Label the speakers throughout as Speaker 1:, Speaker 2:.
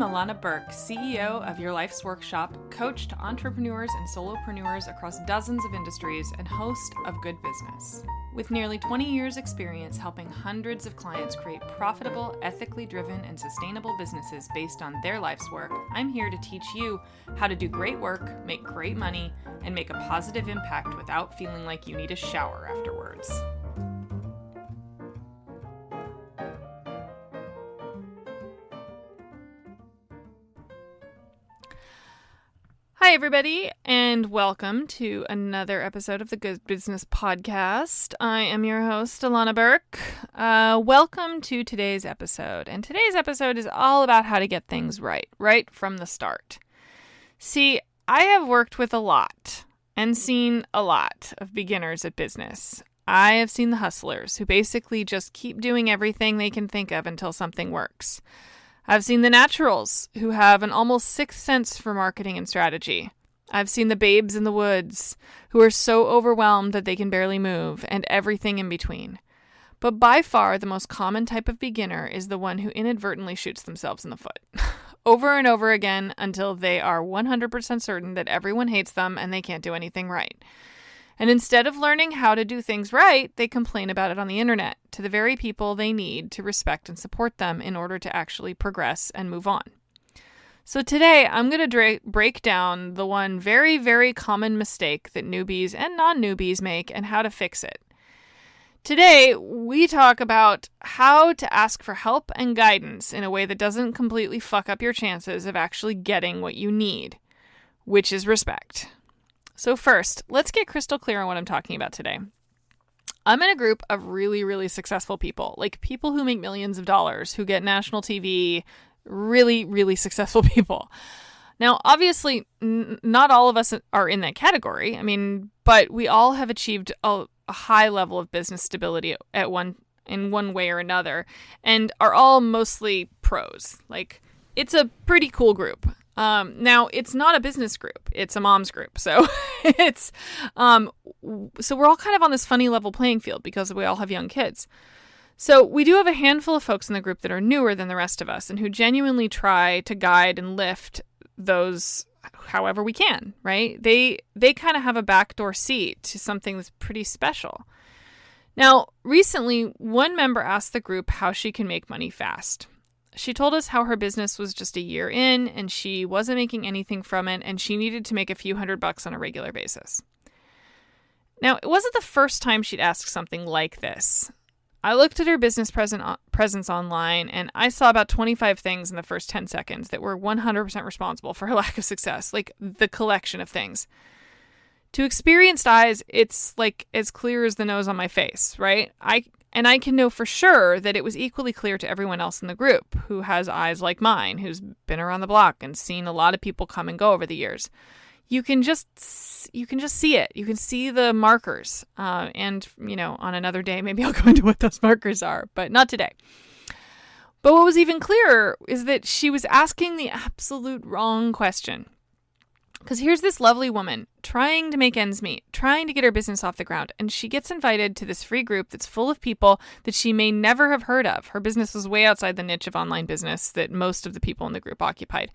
Speaker 1: Illana Burk, CEO of Your Life's Workshop, coach to entrepreneurs and solopreneurs across dozens of industries, and host of Good Business. With nearly 20 years' experience helping hundreds of clients create profitable, ethically driven, and sustainable businesses based on their life's work, I'm here to teach you how to do great work, make great money, and make a positive impact without feeling like you need a shower afterwards. Hi, everybody, and welcome to another episode of the Good Business Podcast. I am your host, Illana Burk. Welcome to today's episode. And today's episode is all about how to get things right from the start. See, I have worked with a lot and seen a lot of beginners at business. I have seen the hustlers who basically just keep doing everything they can think of until something works. I've seen the naturals who have an almost sixth sense for marketing and strategy. I've seen the babes in the woods who are so overwhelmed that they can barely move, and everything in between. But by far, the most common type of beginner is the one who inadvertently shoots themselves in the foot over and over again until they are 100% certain that everyone hates them and they can't do anything right. And instead of learning how to do things right, they complain about it on the internet to the very people they need to respect and support them in order to actually progress and move on. So today, I'm going to break down the one very, very common mistake that newbies and non-newbies make and how to fix it. Today, we talk about how to ask for help and guidance in a way that doesn't completely fuck up your chances of actually getting what you need, which is respect. So first, let's get crystal clear on what I'm talking about today. I'm in a group of really, really successful people, like people who make millions of dollars, who get national TV, really, really successful people. Now, obviously, not all of us are in that category. But we all have achieved a high level of business stability in one way or another, and are all mostly pros. Like, it's a pretty cool group. Now it's not a business group, it's a mom's group. So so we're all kind of on this funny level playing field because we all have young kids. So we do have a handful of folks in the group that are newer than the rest of us and who genuinely try to guide and lift those however we can, right? They kind of have a backdoor seat to something that's pretty special. Now, recently, one member asked the group how she can make money fast. She told us how her business was just a year in and she wasn't making anything from it and she needed to make a few $100 on a regular basis. Now, it wasn't the first time she'd asked something like this. I looked at her business presence online and I saw about 25 things in the first 10 seconds that were 100% responsible for her lack of success, like the collection of things. To experienced eyes, it's like as clear as the nose on my face, right? I can know for sure that it was equally clear to everyone else in the group who has eyes like mine, who's been around the block and seen a lot of people come and go over the years. You can just see it. You can see the markers. And on another day, maybe I'll go into what those markers are, but not today. But what was even clearer is that she was asking the absolute wrong question. Because here's this lovely woman trying to make ends meet, trying to get her business off the ground, and she gets invited to this free group that's full of people that she may never have heard of. Her business was way outside the niche of online business that most of the people in the group occupied,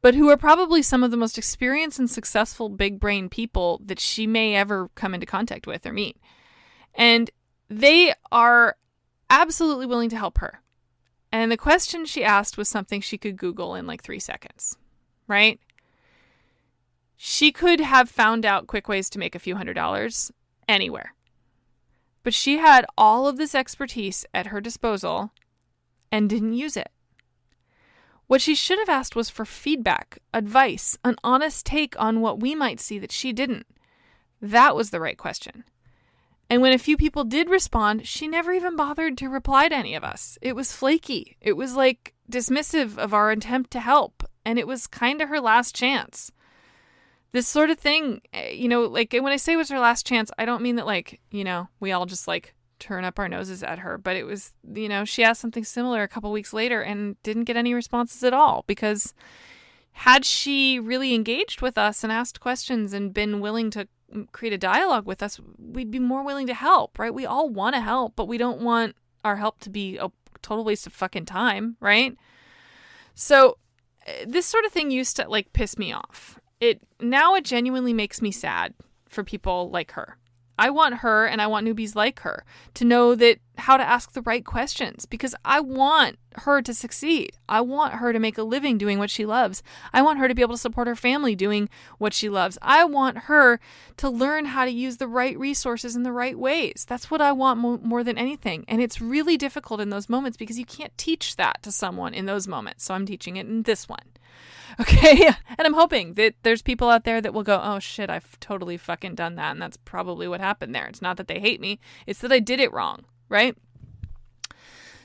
Speaker 1: but who are probably some of the most experienced and successful big brain people that she may ever come into contact with or meet. And they are absolutely willing to help her. And the question she asked was something she could Google in like 3 seconds, right? She could have found out quick ways to make a few $100 anywhere. But she had all of this expertise at her disposal and didn't use it. What she should have asked was for feedback, advice, an honest take on what we might see that she didn't. That was the right question. And when a few people did respond, she never even bothered to reply to any of us. It was flaky. It was like dismissive of our attempt to help. And it was kind of her last chance. This sort of thing, like when I say it was her last chance, I don't mean that we all just turn up our noses at her. But it was, she asked something similar a couple weeks later and didn't get any responses at all. Because had she really engaged with us and asked questions and been willing to create a dialogue with us, we'd be more willing to help, right? We all want to help, but we don't want our help to be a total waste of fucking time, right? So this sort of thing used to like piss me off. Now it genuinely makes me sad for people like her. I want her, and I want newbies like her, to know that how to ask the right questions, because I want her to succeed. I want her to make a living doing what she loves. I want her to be able to support her family doing what she loves. I want her to learn how to use the right resources in the right ways. That's what I want more than anything. And it's really difficult in those moments because you can't teach that to someone in those moments. So I'm teaching it in this one. Okay. And I'm hoping that there's people out there that will go, oh shit, I've totally fucking done that. And that's probably what happened there. It's not that they hate me. It's that I did it wrong. Right.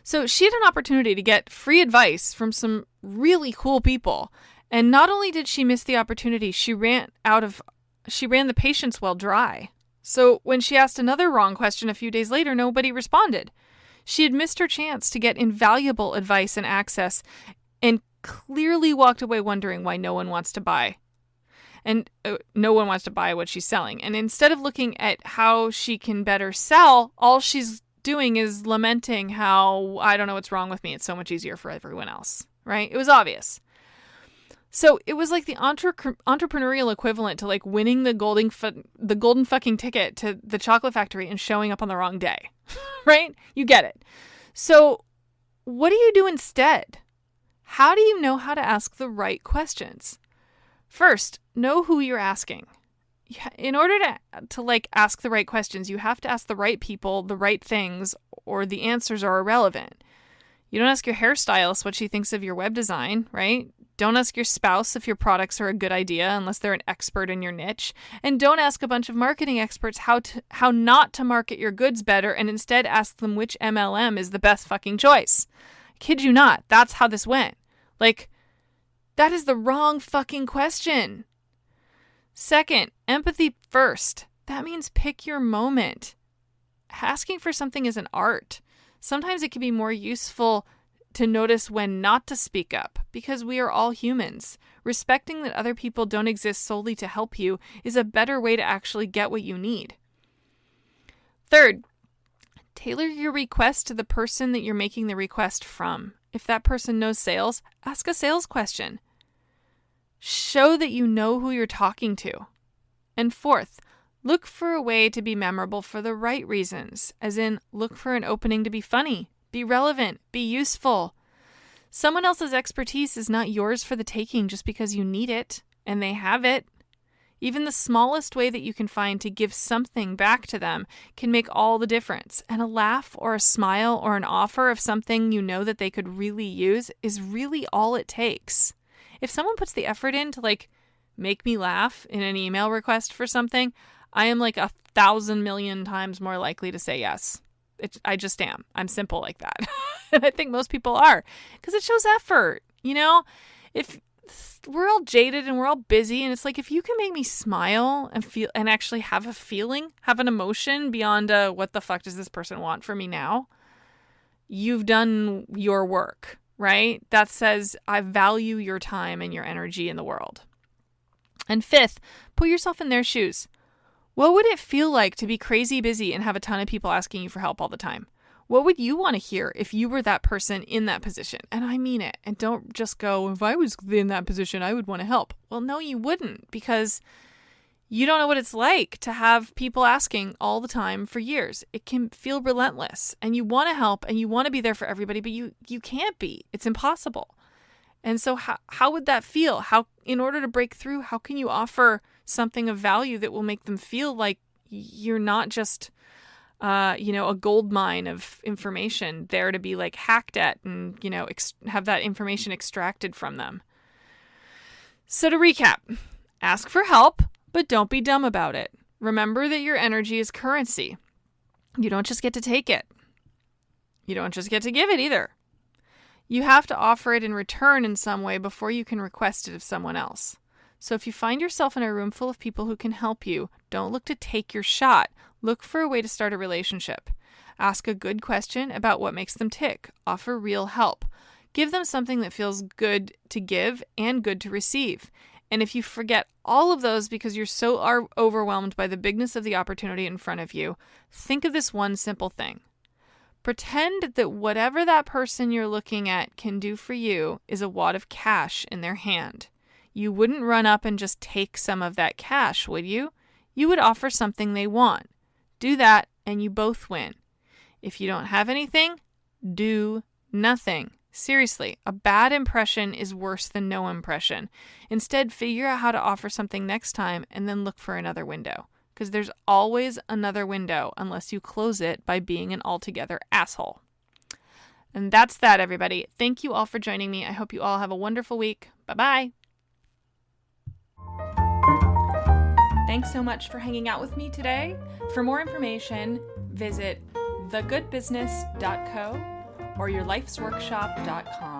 Speaker 1: So she had an opportunity to get free advice from some really cool people. And not only did she miss the opportunity, she ran the patience well dry. So when she asked another wrong question a few days later, nobody responded. She had missed her chance to get invaluable advice and access, and clearly walked away wondering why no one wants to buy. And no one wants to buy what she's selling. And instead of looking at how she can better sell, all she's doing is lamenting how, I don't know what's wrong with me. It's so much easier for everyone else, right? It was obvious. So it was like the entrepreneurial equivalent to like winning the golden fucking ticket to the chocolate factory and showing up on the wrong day, right? You get it. So what do you do instead? How do you know how to ask the right questions? First, know who you're asking. In order to like ask the right questions, you have to ask the right people the right things, or the answers are irrelevant. You don't ask your hairstylist what she thinks of your web design, right? Don't ask your spouse if your products are a good idea unless they're an expert in your niche. And don't ask a bunch of marketing experts how not to market your goods better, and instead ask them which MLM is the best fucking choice. Kid you not, that's how this went. Like, that is the wrong fucking question. Second, empathy first. That means pick your moment. Asking for something is an art. Sometimes it can be more useful to notice when not to speak up, because we are all humans. Respecting that other people don't exist solely to help you is a better way to actually get what you need. Third, tailor your request to the person that you're making the request from. If that person knows sales, ask a sales question. Show that you know who you're talking to. And fourth, look for a way to be memorable for the right reasons, as in look for an opening to be funny, be relevant, be useful. Someone else's expertise is not yours for the taking just because you need it and they have it. Even the smallest way that you can find to give something back to them can make all the difference. And a laugh or a smile or an offer of something you know that they could really use is really all it takes. If someone puts the effort in to like make me laugh in an email request for something, I am like 1,000 million times more likely to say yes. I just am. I'm simple like that. And I think most people are, because it shows effort. You know, if we're all jaded and we're all busy, and it's like, if you can make me smile and feel and actually have a feeling, have an emotion beyond what the fuck does this person want from me now, you've done your work, right? That says I value your time and your energy in the world. And fifth, put yourself in their shoes. What would it feel like to be crazy busy and have a ton of people asking you for help all the time? What would you want to hear if you were that person in that position? And I mean it. And don't just go, if I was in that position, I would want to help. Well, no, you wouldn't, because you don't know what it's like to have people asking all the time for years. It can feel relentless, and you want to help and you want to be there for everybody, but you can't be. It's impossible. And so how would that feel? How, in order to break through, how can you offer something of value that will make them feel like you're not just a gold mine of information there to be like hacked at and, have that information extracted from them. So to recap, ask for help, but don't be dumb about it. Remember that your energy is currency. You don't just get to take it. You don't just get to give it either. You have to offer it in return in some way before you can request it of someone else. So if you find yourself in a room full of people who can help you, don't look to take your shot. Look for a way to start a relationship. Ask a good question about what makes them tick. Offer real help. Give them something that feels good to give and good to receive. And if you forget all of those because you're so overwhelmed by the bigness of the opportunity in front of you, think of this one simple thing. Pretend that whatever that person you're looking at can do for you is a wad of cash in their hand. You wouldn't run up and just take some of that cash, would you? You would offer something they want. Do that and you both win. If you don't have anything, do nothing. Seriously, a bad impression is worse than no impression. Instead, figure out how to offer something next time and then look for another window. Because there's always another window unless you close it by being an altogether asshole. And that's that, everybody. Thank you all for joining me. I hope you all have a wonderful week. Bye-bye. Thanks so much for hanging out with me today. For more information, visit thegoodbusiness.co or yourlifesworkshop.com.